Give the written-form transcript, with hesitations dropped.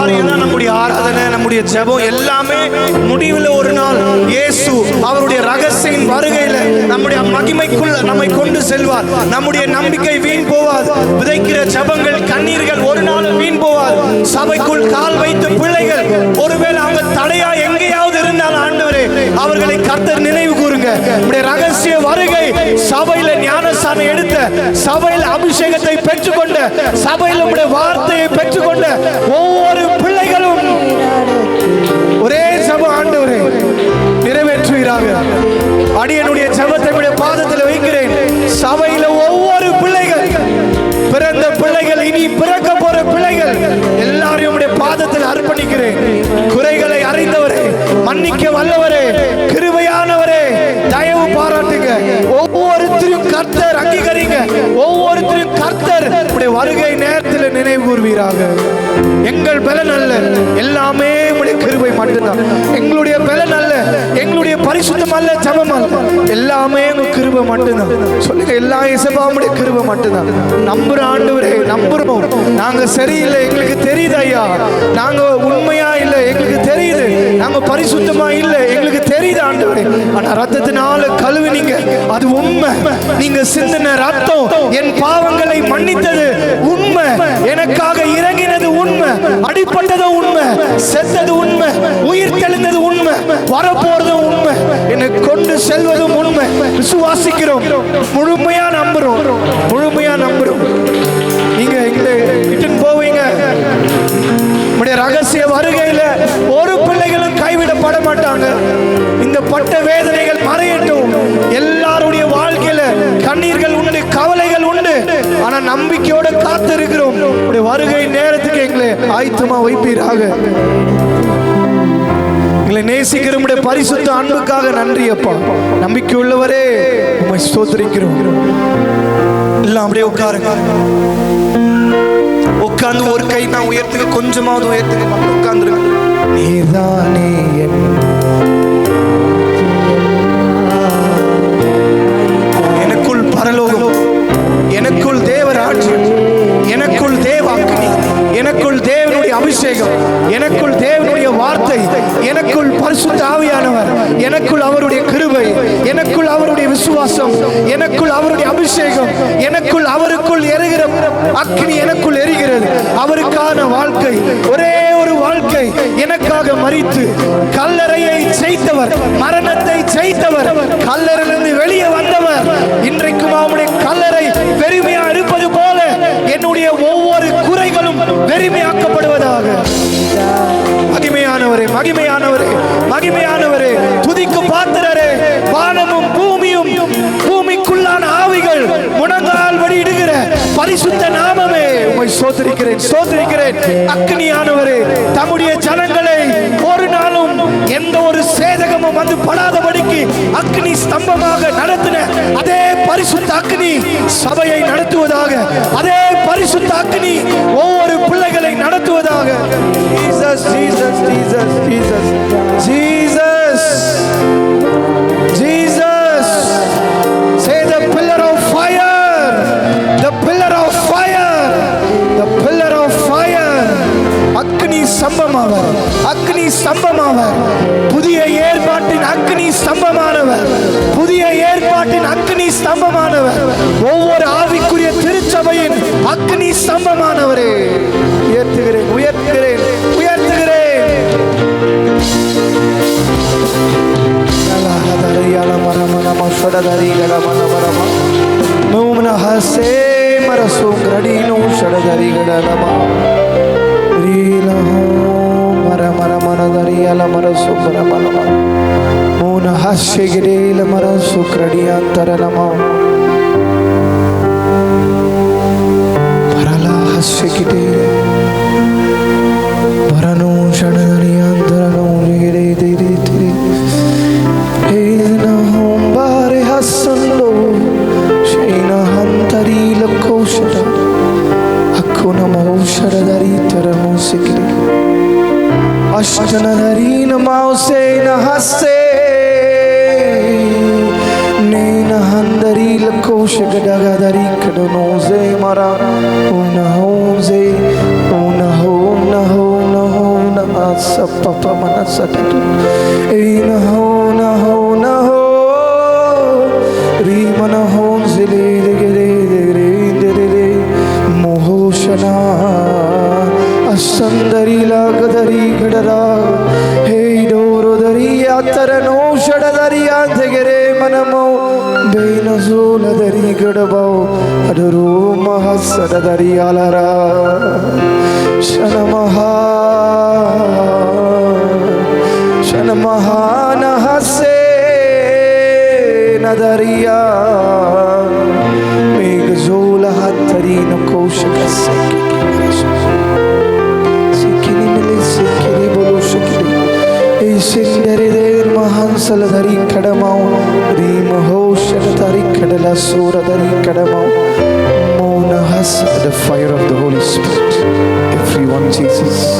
காரியம் தான் நம்முடைய ஆராதனை, நம்முடைய ஜெபம் எல்லாமே முடிவில் ஒரு நாள் இயேசு அவருடைய ரகசியின் வருகையில நம்முடைய மகிமைக்குள் நம்மை கொண்டு செல்வார். நம்முடைய நம்பிக்கை வீண் போவாது. விதைக்கிற ஜெபங்கள் கண்ணீர்கள் ஒரு நாள் வீண் போவாது. சபைக்குள் கால் வைத்த பிள்ளைகள் ஒருவேளை அவங்க தடையா எங்கேயாவது இருந்தால் ஆண்டவரே அவர்களை கர்த்தர் நினைவு கூறுங்க. நம்முடைய ரகசிய வருகை சபையில ஞானஸ்நானம் எடுத்த, சபையில் அபிஷேகத்தை பெற்றுக்கொண்ட, சபையில் நம்முடைய வார்த்தையை பெற்றுக்கொண்ட ஒவ்வொரு பிள்ளைகளும் ஒரே ஜெபம் ஆண்டவரே நிறைவேற்றுகிறாங்க. அடியனுடைய ஜெபத்தை பாதத்தில் வைக்கிறேன். சபையில ஒவ்வொரு பிள்ளைகள், பிறந்த பிள்ளைகள், இனி பிறக்க போற பிள்ளைகள் எல்லாரையும் பாதத்தில் அர்ப்பணிக்கிறேன். குறைகளை அறிந்தவரே, மன்னிக்க வல்லவரே, கிருபையானவரே, தயவு பாராட்டுங்க. ஒவ்வொருத்தரும் கர்த்தர் அங்கீகரிங்க. ஒவ்வொருத்தரும் கர்த்தர் வருகை நேரத்தில் நினைவு கூர்வீராக. எங்கள் பலன் அல்ல, எல்லாமே உடைய கிருபை மட்டும்தான். எங்களுடைய பலன் அல்ல, எங்களுடைய பரிசுத்தம் அல்ல, ஜெபம் அல்ல, எல்லாமே உங்க கிருபை மட்டும்தான். சொல்லுங்க, எல்லா இசபாவுடைய கிருபை மட்டும்தான். நம்புற ஆண்டவரே, நம்புறோம். நாங்க சரியில்லை, எங்களுக்கு தெரியுது ஐயா. நாங்க உண்மையா இல்லை, எங்களுக்கு தெரியுது. நாங்க பரிசுத்தமா இல்லை, எங்களுக்கு தெரியுது ஆண்டவரே. ஆனா ரத்தத்தினால கழுவினீங்க, அது உண்மை. நீங்க சிந்தின ரத்தம் என் பாவங்களை மன்னித்தது உண்மை. எனக்காக இறங்கினது உண்மை, அடிப்பட்டது உண்மை, செத்தது உண்மை, உயிர் தெளிந்தது உண்மை, வரப்போறது உண்மை, என்னை கொண்டு செல்வதும் உண்மை. விசுவாசிக்கிறோம், முழுமையா நம்புறோம், முழுமையா நம்புறோம். நீங்க எங்களை விட்டு போவீங்க. நம்முடைய ரகசிய வருகையில ஒரு பிள்ளைகளும் கைவிடப்பட மாட்டாங்க. இந்த பட்ட வேதனைகள் மறையட்டும். எல்லாருடைய வாழ்க்கையில கண்ணீர்கள் உண்டு, கவலைகள் உண்டு. ஆனா நம்பிக்கையோட காத்திருக்கிறோம். வருகை நேரத்துக்கு எங்களை ஆயத்தமா வைப்பீராக. எங்களை நேசிக்கிற உம்முடைய பரிசுத்த அன்புக்காக நன்றி அப்பா. நம்பிக்கை உள்ளவரே, உம்மை ஸ்தோத்திரிக்கிறோம். எல்லாம் அப்படியே உட்காருங்க. உட்கார்ந்து ஒரு கை நான் உயர்த்துங்க, கொஞ்சமாவது உயர்த்துங்க. உட்கார்ந்துருங்க. நீதானே எனக்குள் பரலோகம், எனக்குள் தேவராட்சியம், எனக்குள் தேவ அக்னி, எனக்குள் தேவனுடைய அபிஷேகம், எனக்குள் தேவனுடைய வார்த்தை, எனக்குள் பரிசுத்த ஆவியானவர், எனக்குள் அவருடைய கிருபை, எனக்குள் அவருடைய விசுவாசம், எனக்குள் அவருடைய அபிஷேகம், எனக்குள் அவருக்குள் எரிகிற அக்னி எனக்குள் எரிகிறது. அவருக்கான வாழ்க்கை, ஒரே ஒரு வாழ்க்கை, எனக்காக மரித்து கல்லறையை ஜெயித்தவர், மரணத்தை ஜெயித்தவர், கல்லறையிலிருந்து வெளியே வந்தவர். இன்றைக்கும் அவருடைய கல்லறை பெருமையா இருப்பது போல என்னுடைய ஒவ்வொரு குறைகளும் வெறுமையாக்கப்படுவதாக. மகிமையானவரே, மகிமையானவரே, மகிமையானவரே, துதிக்கு பாத்திரரே, வானமும் பூமியும் பூமிக்குள்ளான ஆவிகள் முழங்கால் படியிடுகிற பரிசுத்த நாமமே உம்மை ஸ்தோத்திரிக்கிறேன், ஸ்தோத்திரிக்கிறேன். அக்னியானவரே, தம்முடைய ஜனங்களை ஒரு நாளும் எந்த ஒரு சேதகமும் வந்து படாதபடிக்கு அக்னி ஸ்தம்பமாக நடத்தின அதே பரிசுத்த அக்னி சபையை நடத்துவதாக. அதே பரிசுத்த அக்னி ஒவ்வொரு பிள்ளைகளை நடத்துவதாக. Jesus, Jesus, Jesus, Jesus, Jesus, Jesus. Say the pillar of fire, the pillar of fire, the pillar of fire. அக்னி ஸ்தம்பமாவர், அக்னி ஸ்தம்பமாவர். புதிய ஏற்பாட்டின் அக்னி ஸ்தம்பமானவர், புதிய ஏற்பாட்டின் அக்னி ஸ்தம்பமானவர். ஒவ்வொரு ஆவிக்குரிய திருச்சபையின் அக்னி ஸ்தம்பமானவரே. உயர்த்துகிறேன், உயர்த்துகிறேன், உயர்த்துகிறேன். Ashtanadari namause nahaste Nena handari lakoshe gadagadari kadonoze mara Una home ze, una home, na home, na home. satatu eina ho na ho na ho rimana ho zile degere degere mohoshana asandari lagadari gadara hey dorodari atarano shadadari antegere manamo beinazuladari gadabo aduru mahasadari alara shanamaha nahase nadariya megzola hatari no koshaka sikini mele sikini bolo shikini ei sindare der mahansala dari kadamau rim hoshaka dari kadala sura dari kadamau mona has the fire of the Holy Spirit everyone Jesus